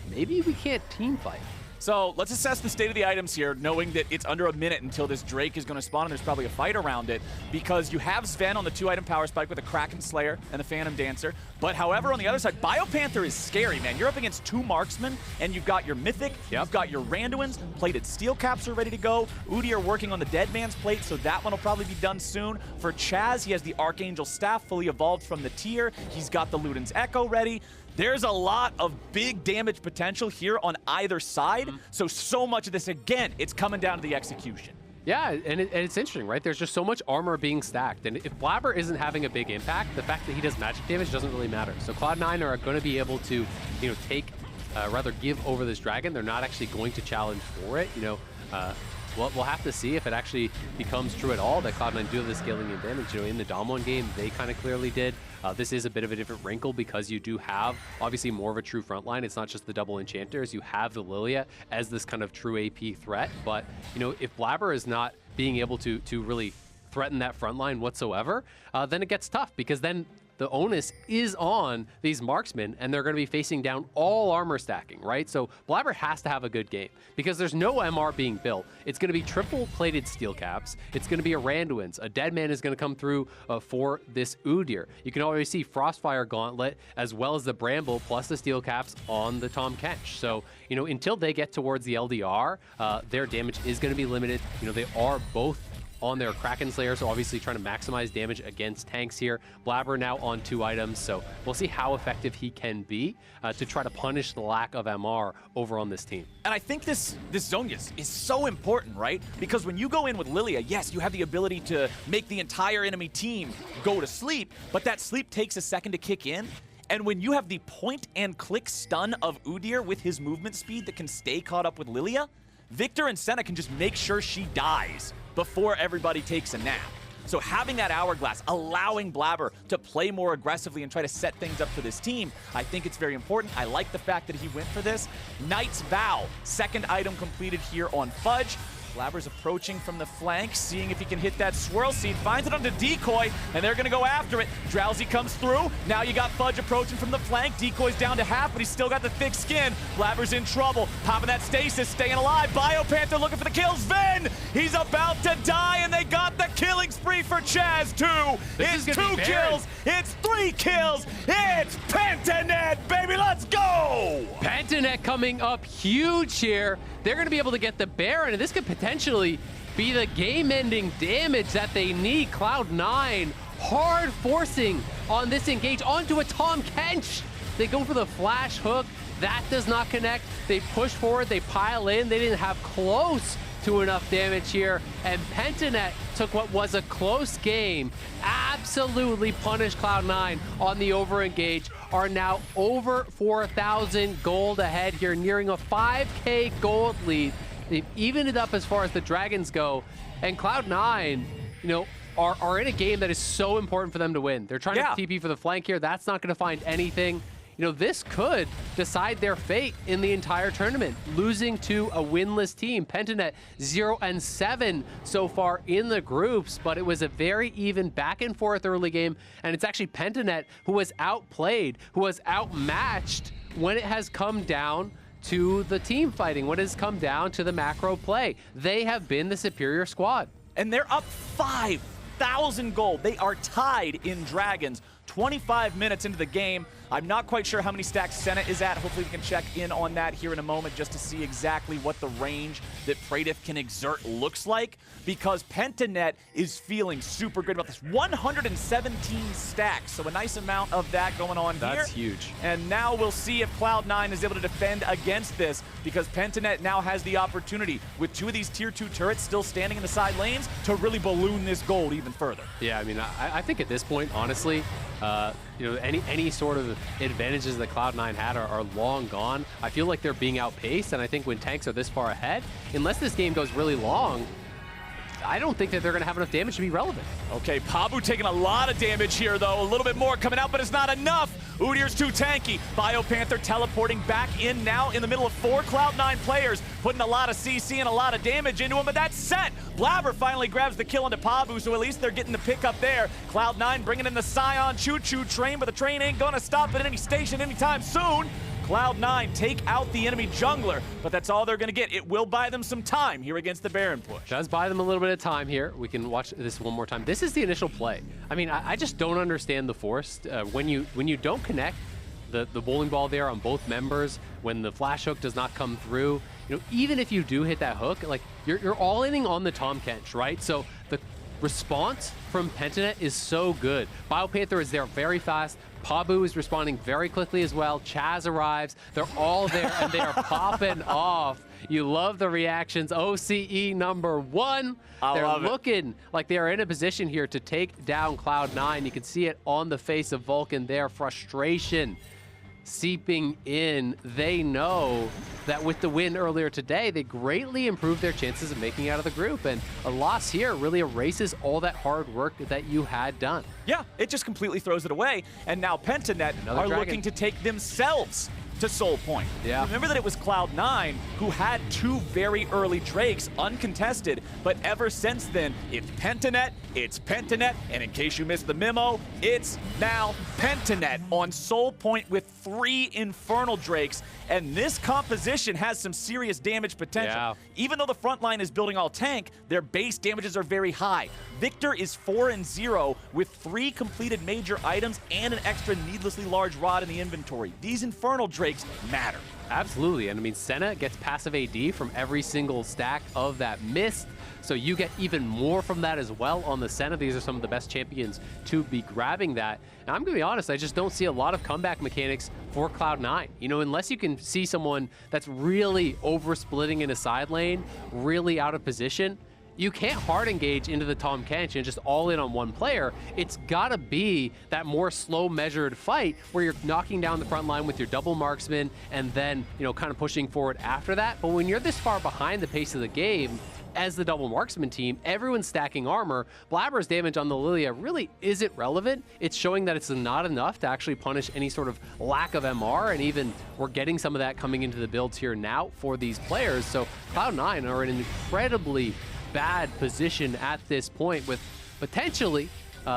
S2: maybe we can't team fight.
S1: So let's assess the state of the items here, knowing that it's under a minute until this Drake is going to spawn, and there's probably a fight around it, because you have Zven on the 2-item power spike with the Kraken Slayer and the Phantom Dancer. But however, on the other side, BioPanther is scary, man. You're up against 2 marksmen, and you've got your Mythic, you've got your Randuins, plated steel caps are ready to go. Udyr working on the Dead Man's plate, so that one will probably be done soon. For Chazz, he has the Archangel Staff fully evolved from the tier. He's got the Luden's Echo ready. There's a lot of big damage potential here on either side. So much of this, again, it's coming down to the execution.
S2: Yeah, and it's interesting, right? There's just so much armor being stacked. And if Blaber isn't having a big impact, the fact that he does magic damage doesn't really matter. So Cloud9 are going to be able to, rather give over this dragon. They're not actually going to challenge for it. We'll have to see if it actually becomes true at all that Cloud9 do have the scaling and damage. In the Dom 1 game, they kind of clearly did. This is a bit of a different wrinkle because you do have, obviously, more of a true front line. It's not just the double enchanters. You have the Lillia as this kind of true AP threat. But, if Blaber is not being able to really threaten that front line whatsoever, then it gets tough because then the onus is on these marksmen, and they're going to be facing down all armor stacking, right? So Blaber has to have a good game because there's no MR being built. It's going to be triple-plated steel caps. It's going to be a Randuin's. A dead man is going to come through for this Udyr. You can already see Frostfire Gauntlet as well as the Bramble plus the steel caps on the Tahm Kench. So, until they get towards the LDR, their damage is going to be limited. They are both on their Kraken Slayer, so obviously trying to maximize damage against tanks here. Blaber now on 2 items, so we'll see how effective he can be to try to punish the lack of MR over on this team.
S1: And I think this Zhonya's is so important, right? Because when you go in with Lillia, yes, you have the ability to make the entire enemy team go to sleep, but that sleep takes a second to kick in. And when you have the point-and-click stun of Udyr with his movement speed that can stay caught up with Lillia, Viktor and Senna can just make sure she dies before everybody takes a nap. So having that hourglass, allowing Blaber to play more aggressively and try to set things up for this team, I think it's very important. I like the fact that he went for this. Knight's Vow, second item completed here on Fudge. Blaber's approaching from the flank, seeing if he can hit that swirl seed, finds it onto Decoy, and they're gonna go after it. Drowsy comes through, now you got Fudge approaching from the flank. Decoy's down to half, but he's still got the thick skin. Blaber's in trouble, popping that stasis, staying alive. BioPanther looking for the kills. Zven, he's about to die, and they got the killing spree for Chazz too. It's 2 kills, it's 3 kills, it's Pantanet, baby, let's go!
S2: Pantanet coming up huge here. They're going to be able to get the Baron, and this could potentially be the game-ending damage that they need. Cloud9 hard forcing on this engage onto a Tahm Kench. They go for the flash hook. That does not connect. They push forward. They pile in. They didn't have close to enough damage here, and Pantanet took what was a close game, absolutely punished Cloud9 on the overengage, are now over 4,000 gold ahead here, nearing a 5K gold lead. They've evened it up as far as the Dragons go, and Cloud9, are in a game that is so important for them to win. They're trying to TP for the flank here. That's not going to find anything. This could decide their fate in the entire tournament, losing to a winless team. Pantanet 0-7 so far in the groups, but it was a very even back and forth early game, and it's actually Pantanet who was outplayed, who was outmatched when it has come down to the team fighting, when it has come down to the macro play. They have been the superior squad.
S1: And they're up 5,000 gold. They are tied in Dragons. 25 minutes into the game. I'm not quite sure how many stacks Senna is at. Hopefully we can check in on that here in a moment just to see exactly what the range that Praedyth can exert looks like, because Pantanet is feeling super good about this. 117 stacks, so a nice amount of that going on here.
S2: That's huge.
S1: And now we'll see if Cloud9 is able to defend against this, because Pantanet now has the opportunity, with 2 of these tier 2 turrets still standing in the side lanes, to really balloon this gold even further.
S2: Yeah, I mean, I think at this point, honestly, any sort of advantages that Cloud9 had are long gone. I feel like they're being outpaced, and I think when tanks are this far ahead, unless this game goes really long, I don't think that they're going to have enough damage to be relevant.
S1: Okay, Pabu taking a lot of damage here, though. A little bit more coming out, but it's not enough. Udyr's too tanky. BioPanther teleporting back in now in the middle of 4 Cloud9 players, putting a lot of CC and a lot of damage into him, but that's Sett. Blaber finally grabs the kill into Pabu, so at least they're getting the pick up there. Cloud9 bringing in the Sion choo-choo train, but the train ain't going to stop at any station anytime soon. Cloud9 take out the enemy jungler, but that's all they're going to get. It will buy them some time here against the Baron push.
S2: Does buy them a little bit of time here. We can watch this one more time. This is the initial play. I mean, I just don't understand the force. When you don't connect the bowling ball there on both members, when the flash hook does not come through, even if you do hit that hook, like you're all-inning on the Tahm Kench, right? So response from Pentanet is so good. BioPanther is there very fast. Pabu is responding very quickly as well. Chazz arrives. They're all there and they are popping off. You love the reactions. OCE #1. They're looking like they are in a position here to take down Cloud9. You can see it on the face of Vulcan there. Frustration seeping in. They know that with the win earlier today, they greatly improved their chances of making it out of the group. And a loss here really erases all that hard work that you had done.
S1: Yeah, it just completely throws it away. And now Pentanet are looking to take themselves to Soul Point.
S2: Yeah.
S1: Remember that it was Cloud9 who had 2 very early Drakes uncontested, but ever since then, it's Pentanet, and in case you missed the memo, it's now Pentanet on Soul Point with 3 Infernal Drakes, and this composition has some serious damage potential.
S2: Yeah.
S1: Even though the front line is building all tank, their base damages are very high. Viktor is 4-0 with 3 completed major items and an extra needlessly large rod in the inventory. These Infernal Drakes matter.
S2: Absolutely, and I mean, Senna gets passive AD from every single stack of that mist, so you get even more from that as well on the Senna. These are some of the best champions to be grabbing that. And I'm gonna be honest, I just don't see a lot of comeback mechanics for Cloud9. You know, unless you can see someone that's really over-splitting in a side lane, really out of position, you can't hard engage into the Tahm Kench and just all in on one player. It's gotta be that more slow measured fight where you're knocking down the front line with your double marksman and then, you know, kind of pushing forward after that. But when you're this far behind the pace of the game, as the double marksman team, everyone's stacking armor. Blaber's damage on the Lillia really isn't relevant. It's showing that it's not enough to actually punish any sort of lack of MR, and even we're getting some of that coming into the builds here now for these players. So Cloud9 are in an incredibly bad position at this point with potentially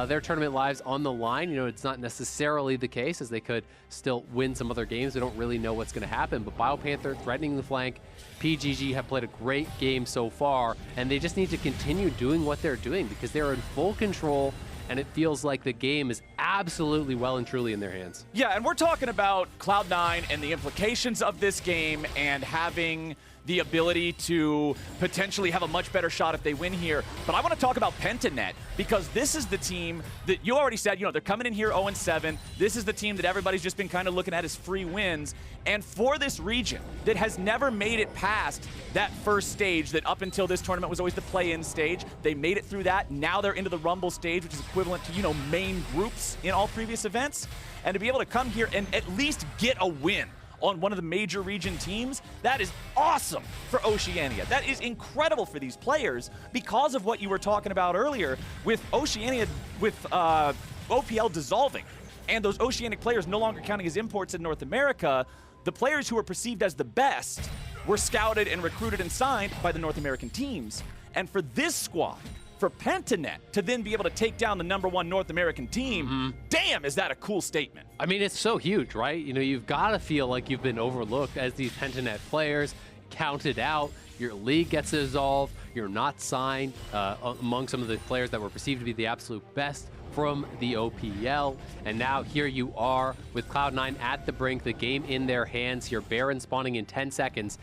S2: their tournament lives on the line. You know, it's not necessarily the case, as they could still win some other games. We don't really know what's going to happen, but BioPanther threatening the flank. PGG have played a great game so far, and they just need to continue doing what they're doing because they're in full control, and it feels like the game is absolutely well and truly in their hands.
S1: Yeah, and we're talking about Cloud9 and the implications of this game and having the ability to potentially have a much better shot if they win here. But I want to talk about Pentanet, because this is the team that you already said, you know, they're coming in here 0-7. This is the team that everybody's just been kind of looking at as free wins. And for this region that has never made it past that first stage that up until this tournament was always the play-in stage, they made it through that. Now they're into the Rumble stage, which is equivalent to, you know, main groups in all previous events. And to be able to come here and at least get a win on one of the major region teams, that is awesome for Oceania. That is incredible for these players because of what you were talking about earlier with Oceania, with OPL dissolving and those Oceanic players no longer counting as imports in North America. The players who were perceived as the best were scouted and recruited and signed by the North American teams. And for this squad, for Pentanet to then be able to take down the #1 North American team, damn, is that a cool statement.
S2: I mean, it's so huge, right? You know, you've got to feel like you've been overlooked as these Pentanet players, counted out, your league gets dissolved, you're not signed among some of the players that were perceived to be the absolute best from the OPL, and now here you are with Cloud9 at the brink, the game in their hands here, Baron spawning in 10 seconds,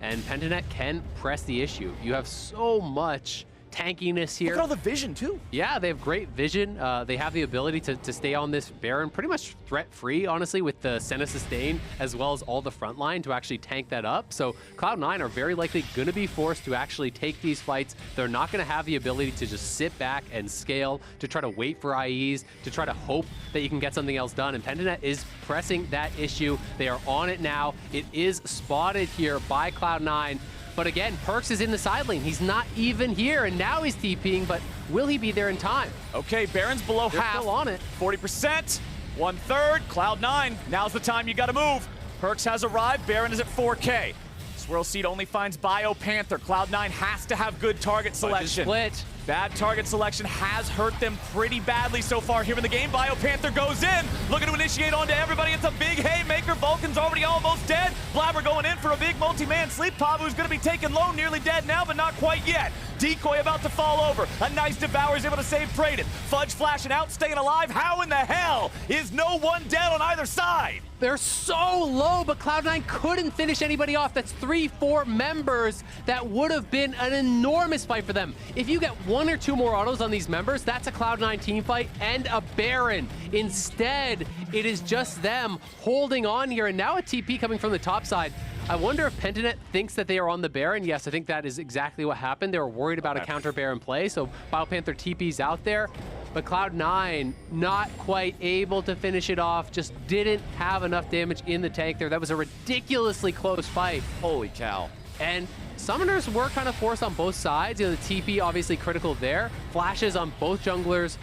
S2: and Pentanet can press the issue. You have so much tankiness here.
S1: Look at all the vision too.
S2: Yeah, they have great vision. They have the ability to stay on this Baron pretty much threat-free, honestly, with the Senna sustain as well as all the front line to actually tank that up. So Cloud9 are very likely going to be forced to actually take these fights. They're not going to have the ability to just sit back and scale, to try to wait for IEs, to try to hope that you can get something else done. And Pentanet is pressing that issue. They are on it now. It is spotted here by Cloud9. But again, Perkz is in the side lane. He's not even here, and now he's TPing, but will he be there in time?
S1: Okay, Baron's below
S2: They're
S1: half.
S2: still on it.
S1: 40%, 1/3, Cloud9. Now's the time you gotta move. Perkz has arrived, Baron is at 4K. Swirl Seed only finds BioPanther. Cloud9 has to have good target selection.
S2: Split.
S1: Bad target selection has hurt them pretty badly so far here in the game. BioPanther goes in, looking to initiate onto everybody. It's a big haymaker. Vulcan's already almost dead. Blaber going in for a big multi-man sleep. Pabu's going to be taken low, nearly dead now, but not quite yet. Decoy about to fall over. A nice Devour is able to save Praedyth. Fudge flashing out, staying alive. How in the hell is no one dead on either side?
S2: They're so low, but Cloud9 couldn't finish anybody off. That's 3-4 members. That would have been an enormous fight for them. If you get 1 or 2 more autos on these members, that's a Cloud9 team fight and a Baron. Instead, it is just them holding on here, and now a TP coming from the top side. I wonder if Pentanet thinks that they are on the Baron. Yes, I think that is exactly what happened. They were worried about a counter Baron play, so BioPanther TP's out there. But Cloud9 not quite able to finish it off, just didn't have enough damage in the tank there. That was a ridiculously close fight.
S1: Holy cow.
S2: And summoners were kind of forced on both sides. You know, the TP obviously critical there. Flashes on both junglers,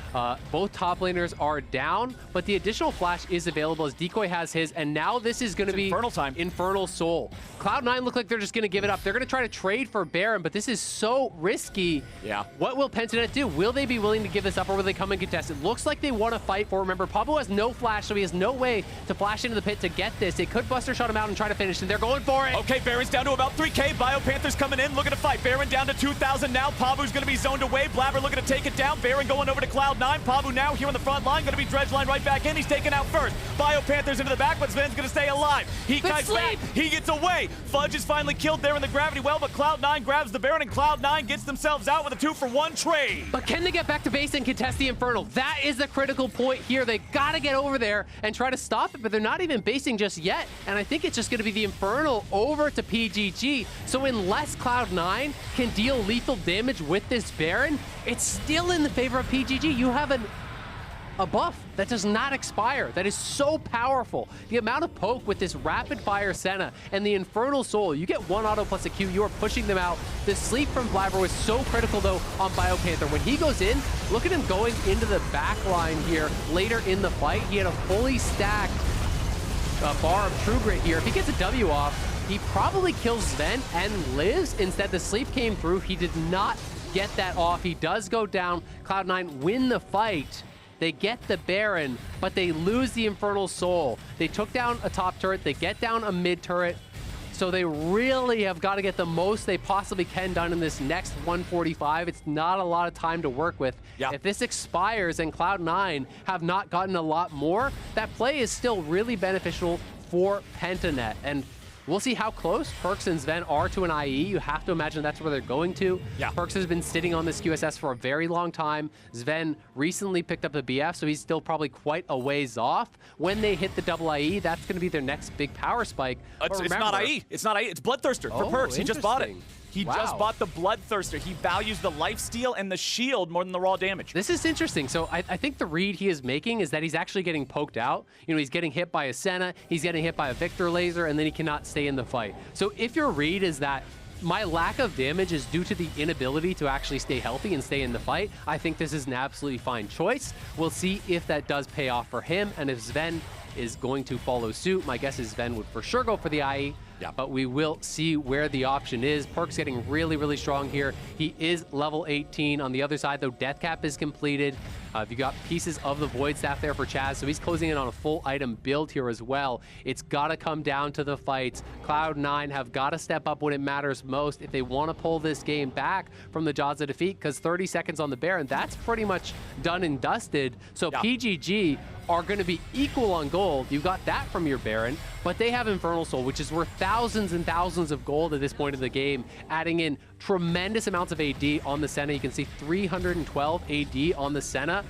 S2: both top laners are down, but the additional flash is available as Decoy has his, and now this is going to be
S1: Infernal time.
S2: Infernal Soul. Cloud9 look like they're just going to give it up. They're going to try to trade for Baron, but this is so risky.
S1: Yeah.
S2: What will Pentanet do? Will they be willing to give this up, or will they come and contest? It looks like they want to fight for. Remember, Pabu has no flash, so he has no way to flash into the pit to get this. It could Buster shot him out and try to finish, and they're going for it.
S1: Okay, Baron's down to about 3K. BioPanther's coming in, looking to fight. Baron down to 2,000 now. Pabu's going to be zoned away. Blaber looking to take it down. Baron going over to Cloud9. Pabu now here on the front line, going to be Dredgeline right back in. He's taken out first. BioPanther's into the back, but Zven's going to stay alive. He kites back. He gets away. Fudge is finally killed there in the gravity well, but Cloud9 grabs the Baron, and Cloud9 gets themselves out with a 2-for-1 trade.
S2: But can they get back to base and contest the Infernal? That is the critical point here. They got to get over there and try to stop it, but they're not even basing just yet. And I think it's just going to be the Infernal over to PGG. So unless Cloud9 can deal lethal damage with this Baron, it's still in the favor of PGG. You have a buff that does not expire. That is so powerful. The amount of poke with this rapid fire Senna and the Infernal Soul, you get 1 auto plus a Q, you are pushing them out. The sleep from Blaber was so critical though on BioPanther. When he goes in, look at him going into the back line here later in the fight. He had a fully stacked bar of True Grit here. If he gets a W off, he probably kills Zven and lives. Instead, the sleep came through. He did not get that off. He does go down. Cloud9 win the fight. They get the Baron, but they lose the Infernal Soul. They took down a top turret. They get down a mid turret. So they really have got to get the most they possibly can done in this next 145. It's not a lot of time to work with.
S1: Yeah.
S2: If this expires and Cloud9 have not gotten a lot more, that play is still really beneficial for Pentanet. And we'll see how close Perkz and Zven are to an IE. You have to imagine that's where they're going to.
S1: Yeah.
S2: Perkz has been sitting on this QSS for a very long time. Zven recently picked up the BF, so he's still probably quite a ways off. When they hit the double IE, that's going to be their next big power spike.
S1: It's not IE. It's not IE. It's Bloodthirster for Perkz. He just bought it. He just bought the Bloodthirster. He values the lifesteal and the shield more than the raw damage.
S2: This is interesting. So I think the read he is making is that he's actually getting poked out. You know, he's getting hit by a Senna, he's getting hit by a Viktor laser, and then he cannot stay in the fight. So if your read is that my lack of damage is due to the inability to actually stay healthy and stay in the fight, I think this is an absolutely fine choice. We'll see if that does pay off for him, and if Zven is going to follow suit. My guess is Zven would for sure go for the IE. Yeah. But we will see where the option is. Perkz getting really, really strong here. He is level 18. On the other side, though, Death Cap is completed. You got pieces of the Void Staff there for Chazz, so he's closing in on a full item build here as well. It's got to come down to the fights. Cloud9 have got to step up when it matters most if they want to pull this game back from the jaws of defeat, because 30 seconds on the Baron, that's pretty much done and dusted. So PGG are going to be equal on gold. You got that from your Baron, but they have Infernal Soul, which is worth thousands and thousands of gold at this point of the game, adding in tremendous amounts of AD on the Senna. You can see 312 AD on the Senna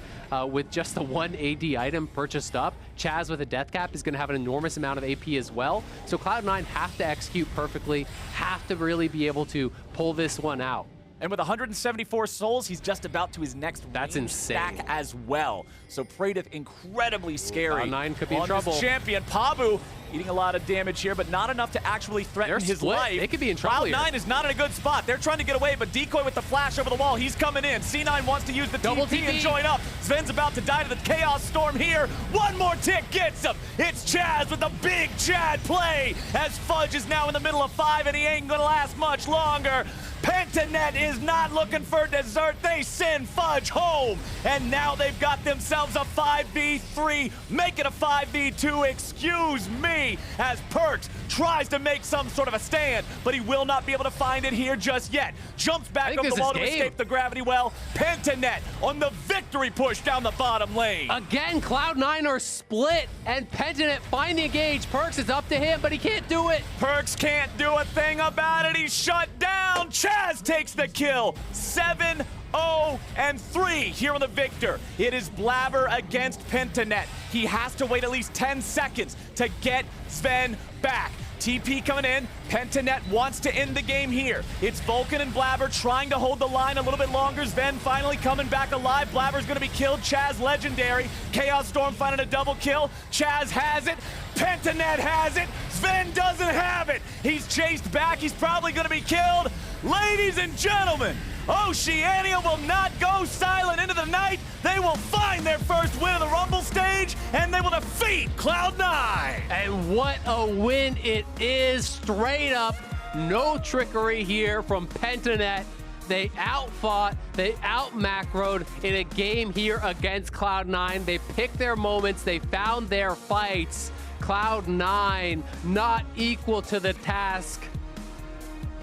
S2: with just the 1 AD item purchased up. Chazz with a Death Cap is going to have an enormous amount of AP as well. So Cloud9 have to execute perfectly, have to really be able to pull this one out.
S1: And with 174 souls, he's just about to his next stack as well. So Praedyth incredibly scary.
S2: Cloud9 could be in trouble.
S1: Champion Pabu eating a lot of damage here, but not enough to actually threaten his life.
S2: They could be in trouble.
S1: Cloud9 is not in a good spot. They're trying to get away, but Decoy with the flash over the wall. He's coming in. C9 wants to use the TP and join up. Zven's about to die to the Chaos Storm here. One more tick gets him. It's Chazz with the big Chad play as Fudge is now in the middle of 5, and he ain't gonna last much longer. Pentanet is not looking for dessert. They send Fudge home, and now they've got themselves a 5v3, make it a 5v2, excuse me, as Perkz tries to make some sort of a stand, but he will not be able to find it here just yet. Jumps back up the wall to escape the gravity well. Pentanet on the victory push down the bottom lane.
S2: Again, Cloud9 are split, and Pentanet find the engage. Perkz is up to him, but he can't do it.
S1: Perkz can't do a thing about it. He's shut down. Chazz takes the kill. 7-0-3 here on the Viktor. It is Blaber against Pentanet. He has to wait at least 10 seconds to get Zven back. TP coming in. Pentanet wants to end the game here. It's Vulcan and Blaber trying to hold the line a little bit longer. Zven finally coming back alive. Blaber's going to be killed. Chazz legendary. Chaos Storm finding a double kill. Chazz has it. Pentanet has it. Zven doesn't have it. He's chased back. He's probably going to be killed. Ladies and gentlemen, Oceania will not go silent into the night. They will find their first win of the Rumble stage, and they will defeat Cloud9.
S2: And what a win it is, straight up. No trickery here from Pentanet. They outfought, they out-macroed in a game here against Cloud9. They picked their moments, they found their fights. Cloud9 not equal to the task.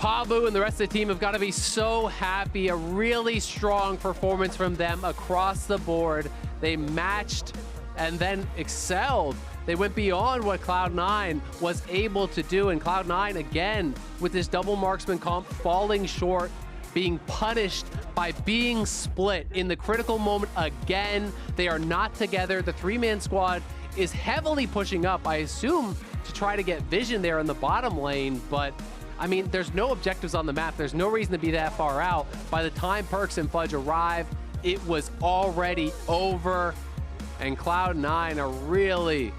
S2: Pabu and the rest of the team have got to be so happy. A really strong performance from them across the board. They matched and then excelled. They went beyond what Cloud9 was able to do. And Cloud9, again, with this double marksman comp, falling short, being punished by being split in the critical moment again. They are not together. The three-man squad is heavily pushing up, I assume, to try to get vision there in the bottom lane, but I mean, there's no objectives on the map. There's no reason to be that far out. By the time Perkz and Fudge arrive, it was already over. And Cloud9 are really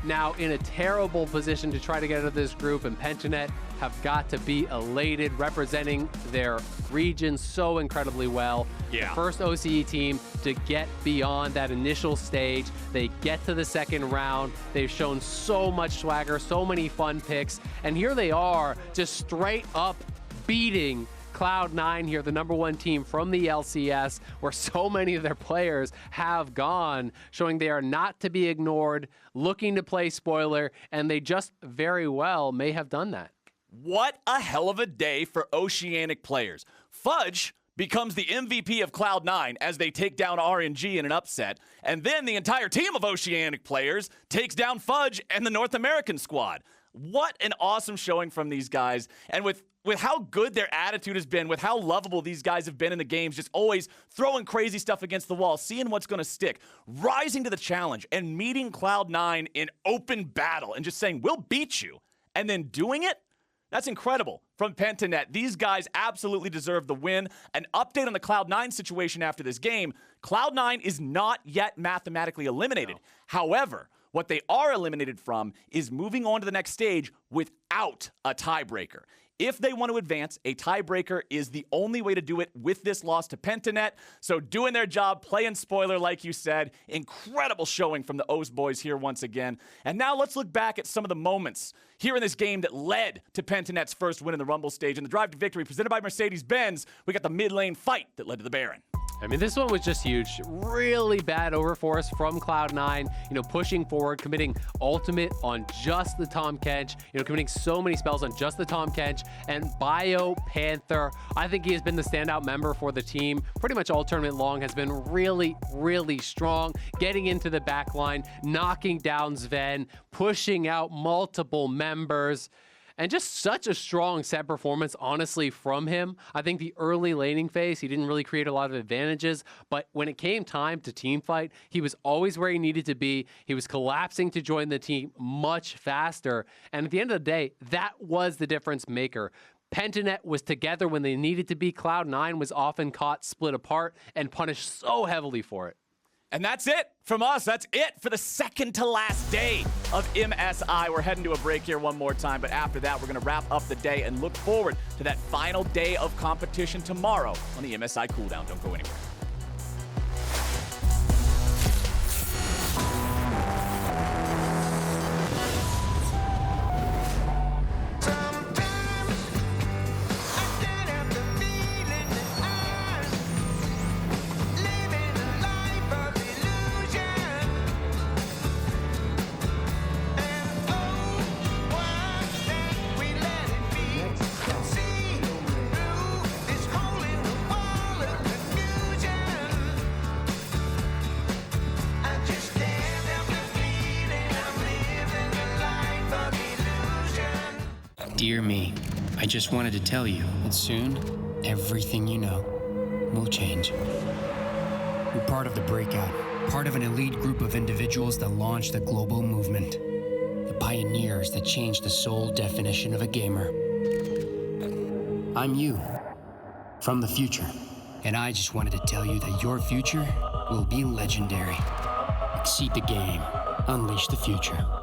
S2: now in a terrible position to try to get out of this group. And Pentanet have got to be elated, representing their region so incredibly well.
S1: Yeah.
S2: The first OCE team to get beyond that initial stage. They get to the second round. They've shown so much swagger, so many fun picks. And here they are, just straight up beating Cloud9 here, the #1 team from the LCS, where so many of their players have gone, showing they are not to be ignored, looking to play spoiler, and they just very well may have done that.
S1: What a hell of a day for Oceanic players. Fudge becomes the MVP of Cloud9 as they take down RNG in an upset, and then the entire team of Oceanic players takes down Fudge and the North American squad. What an awesome showing from these guys, and with how good their attitude has been, with how lovable these guys have been in the games, just always throwing crazy stuff against the wall, seeing what's going to stick, rising to the challenge, and meeting Cloud9 in open battle, and just saying, we'll beat you, and then doing it. That's incredible from Pentanet. These guys absolutely deserve the win. An update on the Cloud9 situation after this game. Cloud9 is not yet mathematically eliminated. No. However, what they are eliminated from is moving on to the next stage without a tiebreaker. If they want to advance, a tiebreaker is the only way to do it with this loss to Pentanet. So doing their job, playing spoiler like you said. Incredible showing from the O's boys here once again. And now let's look back at some of the moments here in this game that led to Pentanet's first win in the Rumble stage. In the drive to victory presented by Mercedes-Benz, we got the mid lane fight that led to the Baron.
S2: I mean, this one was just huge. Really bad overforce from Cloud9, pushing forward, committing ultimate on just the Tahm Kench, committing so many spells on just the Tahm Kench, and BioPanther. I think he has been the standout member for the team pretty much all tournament long, has been really, really strong, getting into the back line, knocking down Zven, pushing out multiple members. And just such a strong set performance, honestly, from him. I think the early laning phase, he didn't really create a lot of advantages, but when it came time to team fight, he was always where he needed to be. He was collapsing to join the team much faster. And at the end of the day, that was the difference maker. Pentanet was together when they needed to be. Cloud9 was often caught split apart and punished so heavily for it.
S1: And that's it from us. That's it for the second to last day of MSI. We're heading to a break here one more time, but after that, we're going to wrap up the day and look forward to that final day of competition tomorrow on the MSI cooldown. Don't go anywhere.
S3: Dear me, I just wanted to tell you that soon, everything you know will change. You're part of the breakout, part of an elite group of individuals that launched a global movement. The pioneers that changed the sole definition of a gamer. I'm you, from the future. And I just wanted to tell you that your future will be legendary. Exceed the game. Unleash the future.